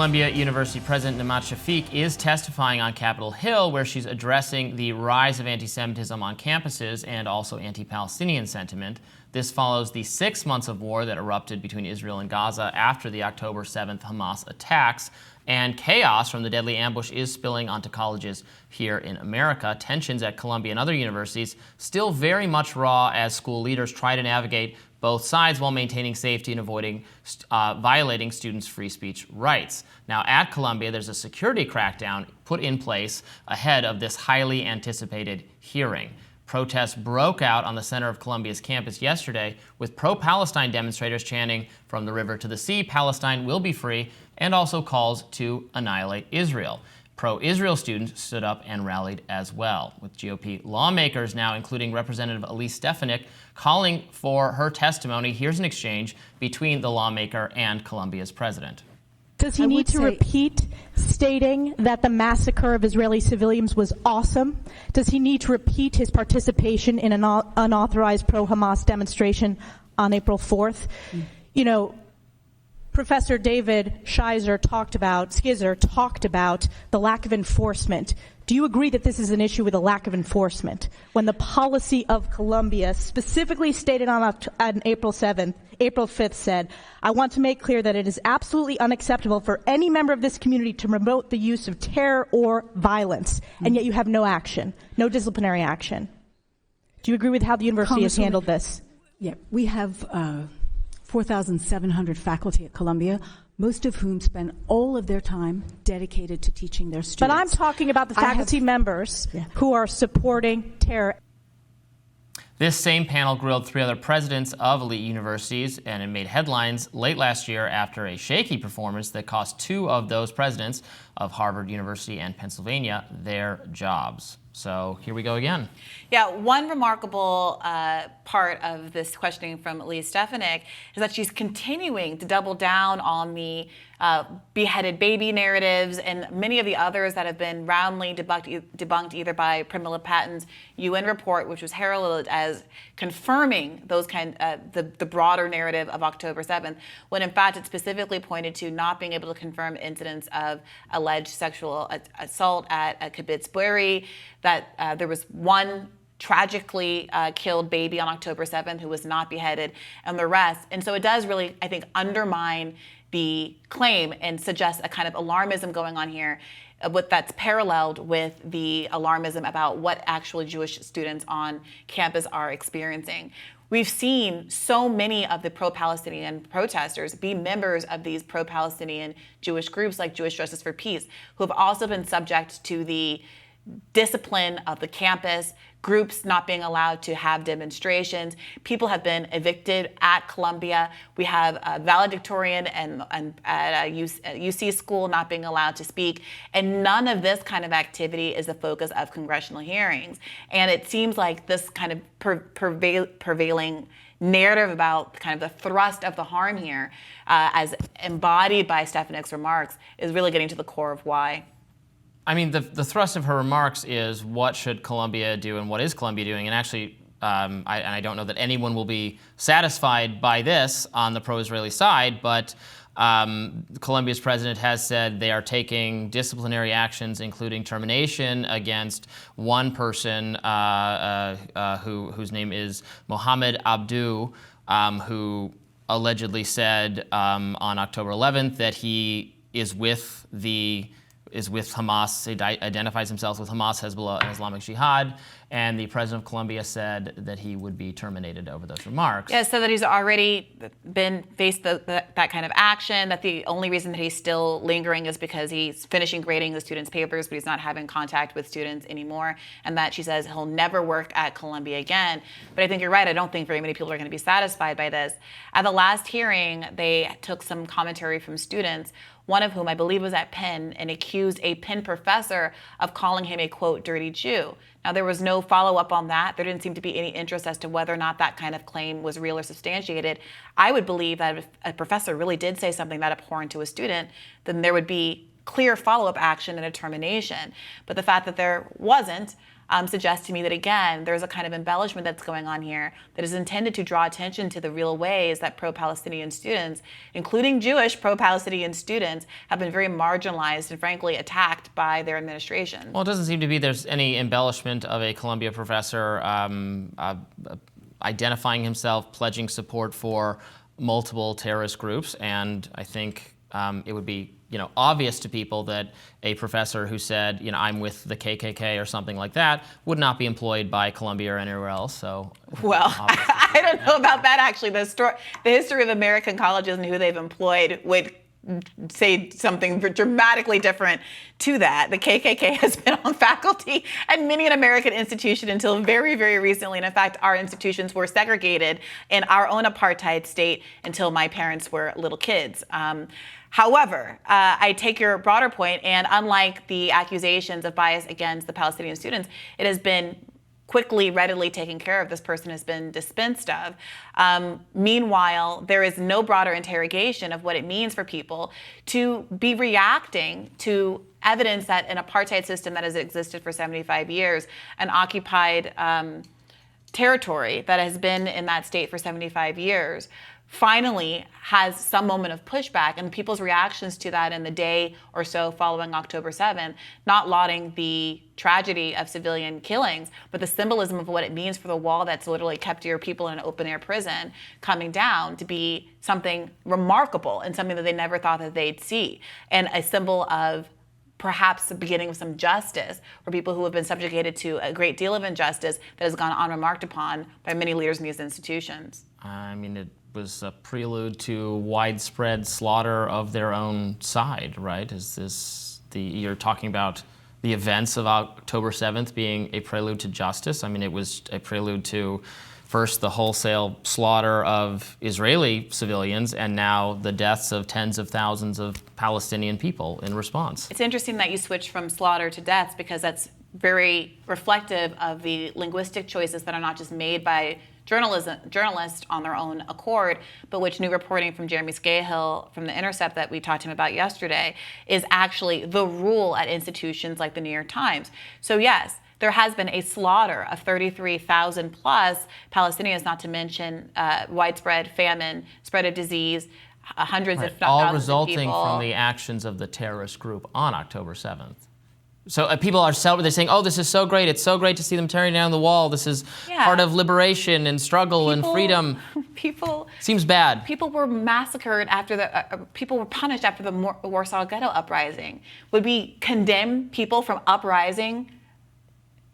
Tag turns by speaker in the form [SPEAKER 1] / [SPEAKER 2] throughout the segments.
[SPEAKER 1] Columbia University President Namat Shafiq is testifying on Capitol Hill, where she's addressing the rise of anti-Semitism on campuses and also anti-Palestinian sentiment. This follows the 6 months of war that erupted between Israel and Gaza after the October 7th Hamas attacks. And chaos from the deadly ambush is spilling onto colleges here in America. Tensions at Columbia and other universities still very much raw as school leaders try to navigate both sides while maintaining safety and avoiding violating students' free speech rights. Now, at Columbia, there's a security crackdown put in place ahead of this highly anticipated hearing. Protests broke out on the center of Columbia's campus yesterday, with pro-Palestine demonstrators chanting, "From the river to the sea, Palestine will be free," and also calls to annihilate Israel. Pro-Israel students stood up and rallied as well, with GOP lawmakers now, including Representative Elise Stefanik, calling for her testimony. Here's an exchange between the lawmaker and Columbia's president.
[SPEAKER 2] Does he need to repeat stating that the massacre of Israeli civilians was awesome? Does he need to repeat his participation in an unauthorized pro-Hamas demonstration on April 4th? You know, Professor David Scheiser talked about the lack of enforcement. Do you agree that this is an issue with a lack of enforcement when the policy of Columbia specifically stated on April 5th said, "I want to make clear that it is absolutely unacceptable for any member of this community to promote the use of terror or violence," and yet you have no action, no disciplinary action? Do you agree with how the university has handled this?
[SPEAKER 3] Yeah, we have 4,700 faculty at Columbia, most of whom spend all of their time dedicated to teaching their students.
[SPEAKER 2] But I'm talking about the faculty members who are supporting terror.
[SPEAKER 1] This same panel grilled 3 other presidents of elite universities, and it made headlines late last year after a shaky performance that cost 2 of those presidents of Harvard University and Pennsylvania their jobs. So here we go again.
[SPEAKER 4] Yeah, one remarkable part of this questioning from Elise Stefanik is that she's continuing to double down on the beheaded baby narratives and many of the others that have been roundly debunked either by Pramila Paten's UN report, which was heralded as confirming those the broader narrative of October 7th, when in fact it specifically pointed to not being able to confirm incidents of alleged sexual assault at Kibbutz Be'eri, that there was one tragically killed baby on October 7th who was not beheaded, and the rest. And so it does really, I think, undermine the claim and suggest a kind of alarmism going on here, that's paralleled with the alarmism about what actually Jewish students on campus are experiencing. We've seen so many of the pro-Palestinian protesters be members of these pro-Palestinian Jewish groups like Jewish Justice for Peace, who have also been subject to the discipline of the campus, groups not being allowed to have demonstrations. People have been evicted at Columbia. We have a valedictorian and at a UC school not being allowed to speak. And none of this kind of activity is the focus of congressional hearings. And it seems like this kind of prevailing narrative about kind of the thrust of the harm here, as embodied by Stefanik's remarks, is really getting to the core of why.
[SPEAKER 1] I mean, the thrust of her remarks is what should Columbia do and what is Columbia doing? And actually, I don't know that anyone will be satisfied by this on the pro-Israeli side, but Columbia's president has said they are taking disciplinary actions, including termination against one person whose name is Mohammed Abdu, who allegedly said on October 11th that he is with Hamas. He identifies himself with Hamas, Hezbollah, and Islamic Jihad, and the president of Columbia said that he would be terminated over those remarks.
[SPEAKER 4] Yeah, so that he's already been faced that kind of action, that the only reason that he's still lingering is because he's finishing grading the students' papers, but he's not having contact with students anymore, and that she says he'll never work at Columbia again. But I think you're right. I don't think very many people are going to be satisfied by this. At the last hearing, they took some commentary from students, one of whom I believe was at Penn, and accused a Penn professor of calling him a, quote, dirty Jew. Now, there was no follow-up on that. There didn't seem to be any interest as to whether or not that kind of claim was real or substantiated. I would believe that if a professor really did say something that abhorrent to a student, then there would be clear follow-up action and a termination. But the fact that there wasn't, suggests to me that, again, there's a kind of embellishment that's going on here that is intended to draw attention to the real ways that pro-Palestinian students, including Jewish pro-Palestinian students, have been very marginalized and frankly attacked by their administration.
[SPEAKER 1] Well, it doesn't seem to be there's any embellishment of a Columbia professor identifying himself, pledging support for multiple terrorist groups, and I think it would be obvious to people that a professor who said, I'm with the KKK or something like that would not be employed by Columbia or anywhere else. So,
[SPEAKER 4] well, I don't know about that actually. The history of American colleges and who they've employed would say something dramatically different to that. The KKK has been on faculty at many an American institution until very, very recently. And in fact, our institutions were segregated in our own apartheid state until my parents were little kids. However, I take your broader point, and unlike the accusations of bias against the Palestinian students, it has been quickly, readily taken care of. This person has been dispensed of. Meanwhile, there is no broader interrogation of what it means for people to be reacting to evidence that an apartheid system that has existed for 75 years, an occupied territory that has been in that state for 75 years, finally has some moment of pushback, and people's reactions to that in the day or so following October 7th, not lauding the tragedy of civilian killings, but the symbolism of what it means for the wall that's literally kept your people in an open-air prison coming down to be something remarkable and something that they never thought that they'd see, and a symbol of perhaps the beginning of some justice for people who have been subjugated to a great deal of injustice that has gone unremarked upon by many leaders in these institutions.
[SPEAKER 1] I mean, it was a prelude to widespread slaughter of their own side, right? You're talking about the events of October 7th being a prelude to justice? I mean, it was a prelude to first the wholesale slaughter of Israeli civilians, and now the deaths of tens of thousands of Palestinian people in response.
[SPEAKER 4] It's interesting that you switch from slaughter to deaths, because that's very reflective of the linguistic choices that are not just made by journalists on their own accord, but which new reporting from Jeremy Scahill from The Intercept that we talked to him about yesterday is actually the rule at institutions like the New York Times. So yes, there has been a slaughter of 33,000 plus Palestinians, not to mention widespread famine, spread of disease, hundreds if not
[SPEAKER 1] all
[SPEAKER 4] thousands
[SPEAKER 1] resulting
[SPEAKER 4] of people.
[SPEAKER 1] from the actions of the terrorist group on October 7th. So people are they're saying, oh, this is so great. It's so great to see them tearing down the wall. This is part of liberation and struggle and freedom. Seems bad.
[SPEAKER 4] People were massacred after people were punished after the Warsaw Ghetto uprising. Would we condemn people from uprising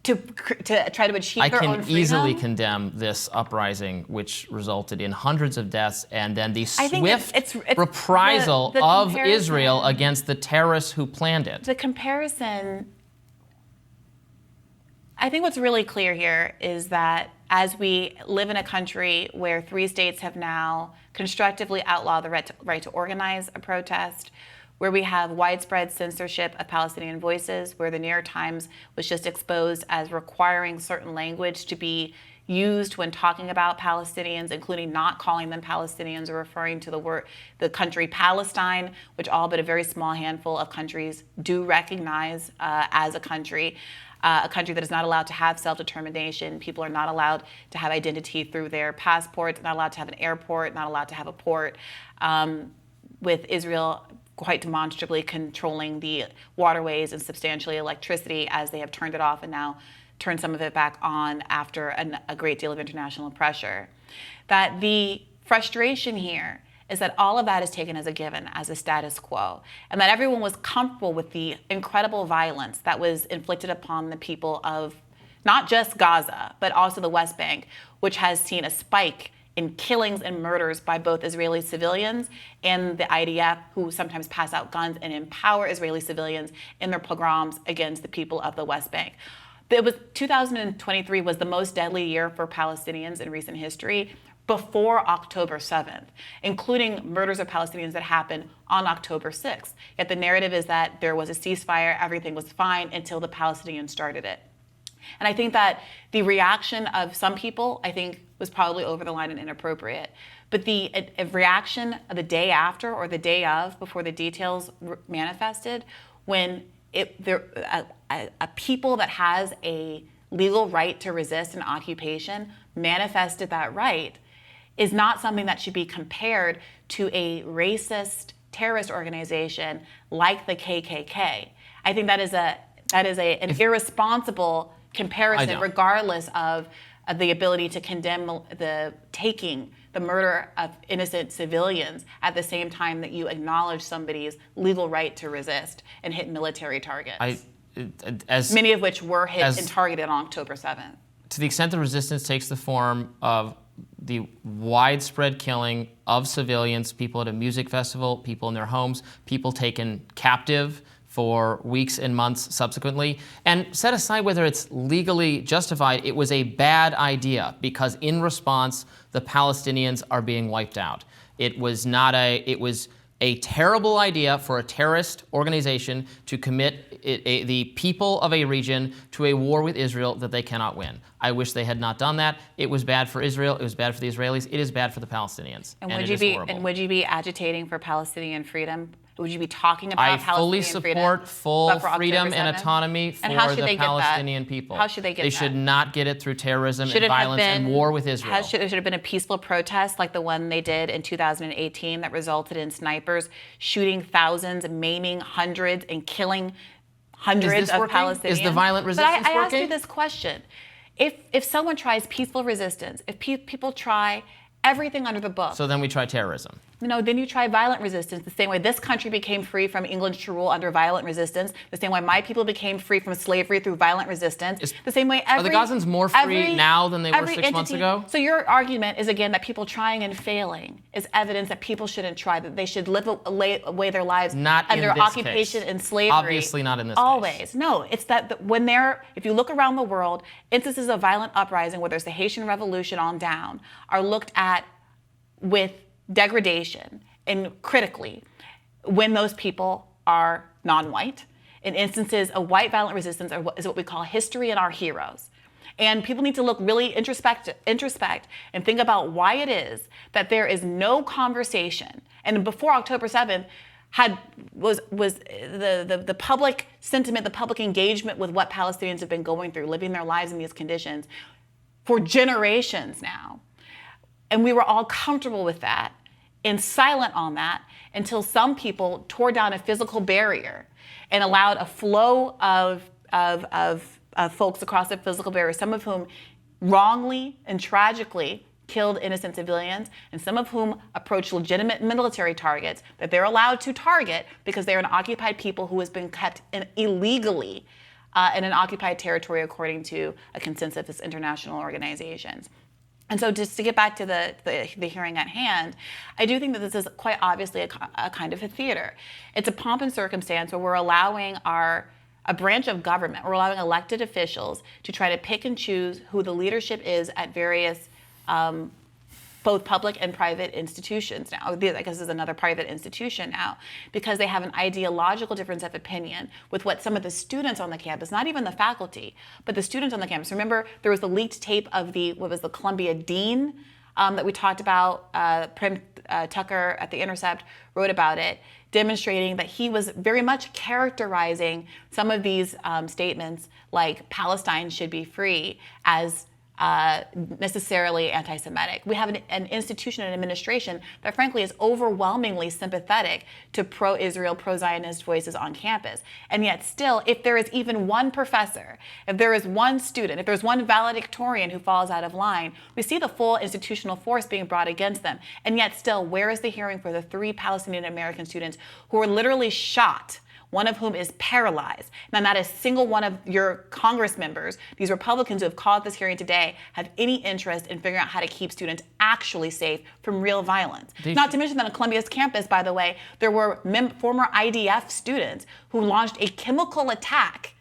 [SPEAKER 4] to try to achieve their own freedom?
[SPEAKER 1] I can easily condemn this uprising, which resulted in hundreds of deaths, and then the swift reprisal of Israel against the terrorists who planned it.
[SPEAKER 4] The comparison, I think what's really clear here is that as we live in a country where 3 states have now constructively outlawed the right to organize a protest, where we have widespread censorship of Palestinian voices, where the New York Times was just exposed as requiring certain language to be used when talking about Palestinians, including not calling them Palestinians or referring to the country Palestine, which all but a very small handful of countries do recognize as a country that is not allowed to have self-determination. People are not allowed to have identity through their passports, not allowed to have an airport, not allowed to have a port, with Israel quite demonstrably controlling the waterways and substantially electricity as they have turned it off and now turned some of it back on after a great deal of international pressure. That the frustration here is that all of that is taken as a given, as a status quo, and that everyone was comfortable with the incredible violence that was inflicted upon the people of not just Gaza, but also the West Bank, which has seen a spike in killings and murders by both Israeli civilians and the IDF, who sometimes pass out guns and empower Israeli civilians in their pogroms against the people of the West Bank. 2023 was the most deadly year for Palestinians in recent history before October 7th, including murders of Palestinians that happened on October 6th. Yet the narrative is that there was a ceasefire, everything was fine until the Palestinians started it. And I think that the reaction of some people, I think, was probably over the line and inappropriate. But the reaction of the day after or the day of, before the details manifested, when a people that has a legal right to resist an occupation, manifested that right, is not something that should be compared to a racist terrorist organization like the KKK. I think that is an irresponsible comparison, regardless of the ability to condemn the murder of innocent civilians at the same time that you acknowledge somebody's legal right to resist and hit military targets. Many of which were hit and targeted on October 7th.
[SPEAKER 1] To the extent the resistance takes the form of the widespread killing of civilians, people at a music festival, people in their homes, people taken captive for weeks and months subsequently, and set aside whether it's legally justified, it was a bad idea because in response, the Palestinians are being wiped out. It was a terrible idea for a terrorist organization to commit the people of a region to a war with Israel that they cannot win. I wish they had not done that. It was bad for Israel. It was bad for the Israelis. It is bad for the Palestinians.
[SPEAKER 4] And would you be agitating for Palestinian freedom? Would you be talking about Palestinian freedom?
[SPEAKER 1] I fully support full freedom and autonomy for the Palestinian people.
[SPEAKER 4] How should they get that?
[SPEAKER 1] They should not get it through terrorism and violence and war with Israel.
[SPEAKER 4] Should it have been a peaceful protest like the one they did in 2018 that resulted in snipers shooting thousands, maiming hundreds, and killing hundreds of Palestinians?
[SPEAKER 1] Is the violent resistance
[SPEAKER 4] working? I asked you
[SPEAKER 1] working?
[SPEAKER 4] this question. If someone tries peaceful resistance, if people try everything under the book.
[SPEAKER 1] So then we try terrorism.
[SPEAKER 4] No, then you try violent resistance, the same way this country became free from England's rule under violent resistance, the same way my people became free from slavery through violent resistance, the same way
[SPEAKER 1] are the Gazans more free now than they were 6 months ago?
[SPEAKER 4] So your argument is, again, that people trying and failing is evidence that people shouldn't try, that they should live away their lives under occupation and slavery.
[SPEAKER 1] Obviously not in this case.
[SPEAKER 4] Always. No, it's that if you look around the world, instances of violent uprising, whether it's the Haitian Revolution on down, are looked at with degradation and critically when those people are non-white. In instances of white violent resistance is what we call history and our heroes. And people need to look really introspect and think about why it is that there is no conversation. And before October 7th was the public sentiment, the public engagement with what Palestinians have been going through, living their lives in these conditions for generations now. And we were all comfortable with that and silent on that until some people tore down a physical barrier and allowed a flow of folks across the physical barrier, some of whom wrongly and tragically killed innocent civilians, and some of whom approached legitimate military targets that they're allowed to target because they're an occupied people who has been kept illegally in an occupied territory according to a consensus of international organizations. And so just to get back to the hearing at hand, I do think that this is quite obviously a kind of a theater. It's a pomp and circumstance where we're allowing a branch of government, we're allowing elected officials to try to pick and choose who the leadership is at various both public and private institutions now. I guess this is another private institution now, because they have an ideological difference of opinion with what some of the students on the campus, not even the faculty, but the students on the campus. Remember, there was the leaked tape of the Columbia dean that we talked about. Prim Tucker at The Intercept wrote about it, demonstrating that he was very much characterizing some of these statements like Palestine should be free as necessarily anti-Semitic. We have an institution and administration that frankly is overwhelmingly sympathetic to pro-Israel, pro-Zionist voices on campus. And yet still, if there is even one professor, if there is one student, if there's one valedictorian who falls out of line, we see the full institutional force being brought against them. And yet still, where is the hearing for the 3 Palestinian American students who were literally shot, one of whom is paralyzed? Now, not a single one of your Congress members, these Republicans who have called this hearing today, have any interest in figuring out how to keep students actually safe from real violence. Not to mention that on Columbia's campus, by the way, there were former IDF students who launched a chemical attack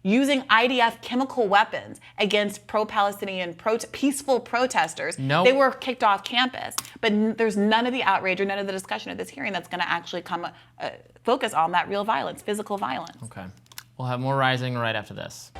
[SPEAKER 4] using IDF chemical weapons against pro-Palestinian peaceful protesters.
[SPEAKER 1] No.
[SPEAKER 4] They were kicked off campus. But there's none of the outrage or none of the discussion at this hearing that's going to actually focus on that real violence, physical violence.
[SPEAKER 1] Okay. We'll have more Rising right after this.